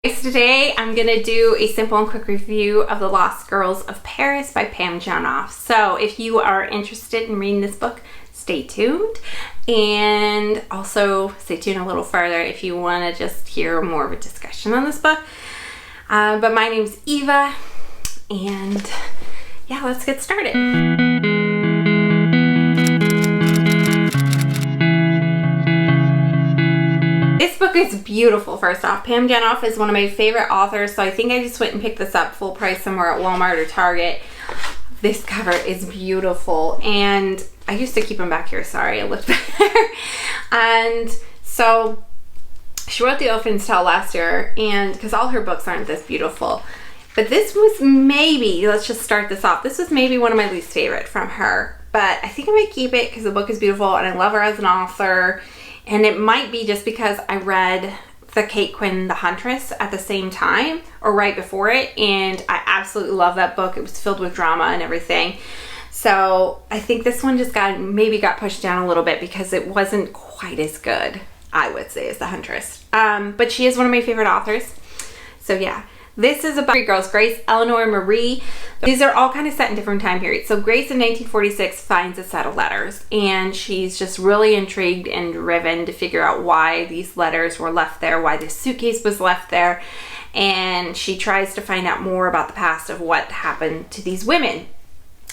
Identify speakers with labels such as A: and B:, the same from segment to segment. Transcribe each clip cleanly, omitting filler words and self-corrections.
A: Today I'm going to do a simple and quick review of The Lost Girls of Paris by Pam Janoff. So if you are interested in reading this book, stay tuned, and also stay tuned a little further if you want to just hear more of a discussion on this book. But my name's Eva, and yeah, let's get started. This book is beautiful, first off. Pam Janoff is one of my favorite authors, so I think I just went and picked this up full price somewhere at Walmart or Target. This cover is beautiful, and I used to keep them back here. Sorry, I looked there. And so she wrote The Orphan's Tale last year, and because all her books aren't this beautiful. But this was maybe, let's just start this off, this was maybe one of my least favorite from her. But I think I might keep it because the book is beautiful, and I love her as an author. And it might be just because I read the Kate Quinn The Huntress at the same time, or right before it, and I absolutely love that book. It was filled with drama and everything. So I think this one just maybe got pushed down a little bit because it wasn't quite as good, I would say, as The Huntress. But she is one of my favorite authors. So yeah. This is about three girls, Grace, Eleanor, and Marie. These are all kind of set in different time periods. So Grace in 1946 finds a set of letters, and she's just really intrigued and driven to figure out why these letters were left there, why this suitcase was left there, and she tries to find out more about the past of what happened to these women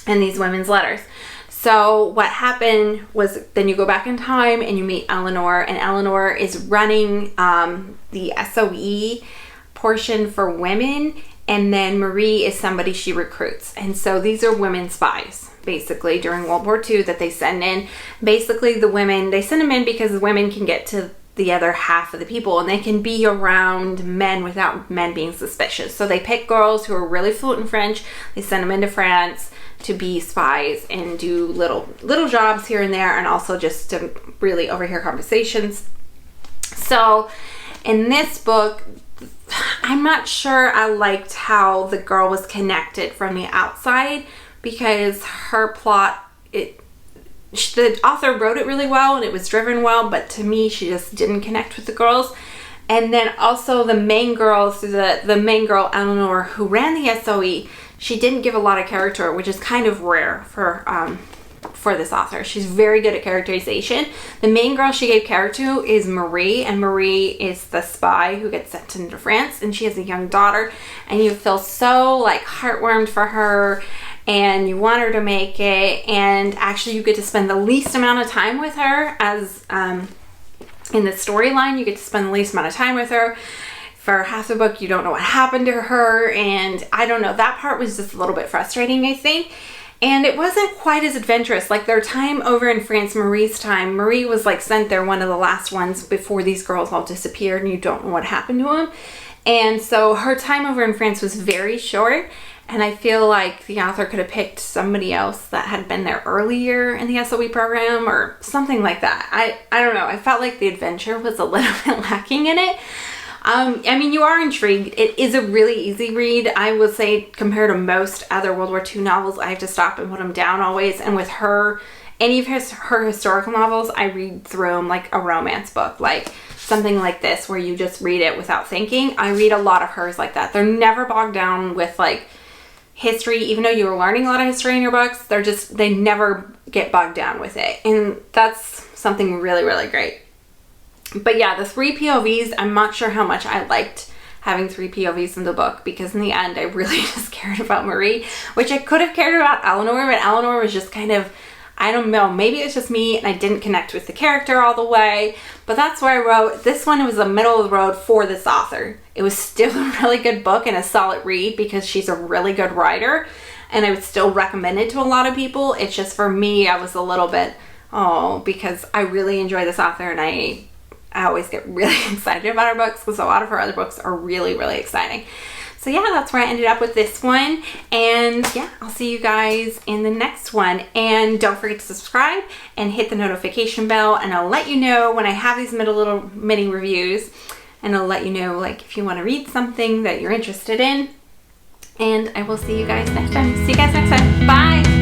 A: and these women's letters. So what happened was, then you go back in time and you meet Eleanor, and Eleanor is running the SOE portion for women, and then Marie is somebody she recruits. And so these are women spies basically during World War II that they send in. Basically the women, they send them in because the women can get to the other half of the people, and they can be around men without men being suspicious. So they pick girls who are really fluent in French, they send them into France to be spies and do little jobs here and there, and also just to really overhear conversations. So in this book, I'm not sure I liked how the girl was connected from the outside, because her plot, the author wrote it really well and it was driven well, but to me she just didn't connect with the girls. And then also the main girl, the main girl Eleanor, who ran the SOE, she didn't give a lot of character, which is kind of rare for this author. She's very good at characterization. The main girl she gave character to is Marie, and Marie is the spy who gets sent into France, and she has a young daughter, and you feel so like heartwarmed for her, and you want her to make it, and actually you get to spend the least amount of time with her as in the storyline. You get to spend the least amount of time with her. For half the book you don't know what happened to her, and I don't know, that part was just a little bit frustrating, I think. And it wasn't quite as adventurous. Like their time over in France, Marie's time, Marie was like sent there one of the last ones before these girls all disappeared and you don't know what happened to them. And so her time over in France was very short, and I feel like the author could have picked somebody else that had been there earlier in the SOE program or something like that. I don't know. I felt like the adventure was a little bit lacking in it. I mean, you are intrigued. It is a really easy read. I would say compared to most other World War II novels, I have to stop and put them down always. And with her, any of her historical novels, I read through them like a romance book, like something like this where you just read it without thinking. I read a lot of hers like that. They're never bogged down with like history, even though you were learning a lot of history in your books. They never get bogged down with it. And that's something really, really great. But yeah, the three POVs, I'm not sure how much I liked having three POVs in the book, because in the end I really just cared about Marie, which I could have cared about Eleanor, but Eleanor was just kind of, I don't know, maybe it's just me and I didn't connect with the character all the way. But that's why I wrote this one. It was the middle of the road for this author. It was still a really good book and a solid read because she's a really good writer, and I would still recommend it to a lot of people. It's just for me, I was a little bit, because I really enjoy this author, and I always get really excited about her books because a lot of her other books are really, really exciting. So yeah, that's where I ended up with this one. And yeah, I'll see you guys in the next one. And don't forget to subscribe and hit the notification bell, and I'll let you know when I have these little mini reviews, and I'll let you know like if you want to read something that you're interested in. And I will see you guys next time. See you guys next time. Bye!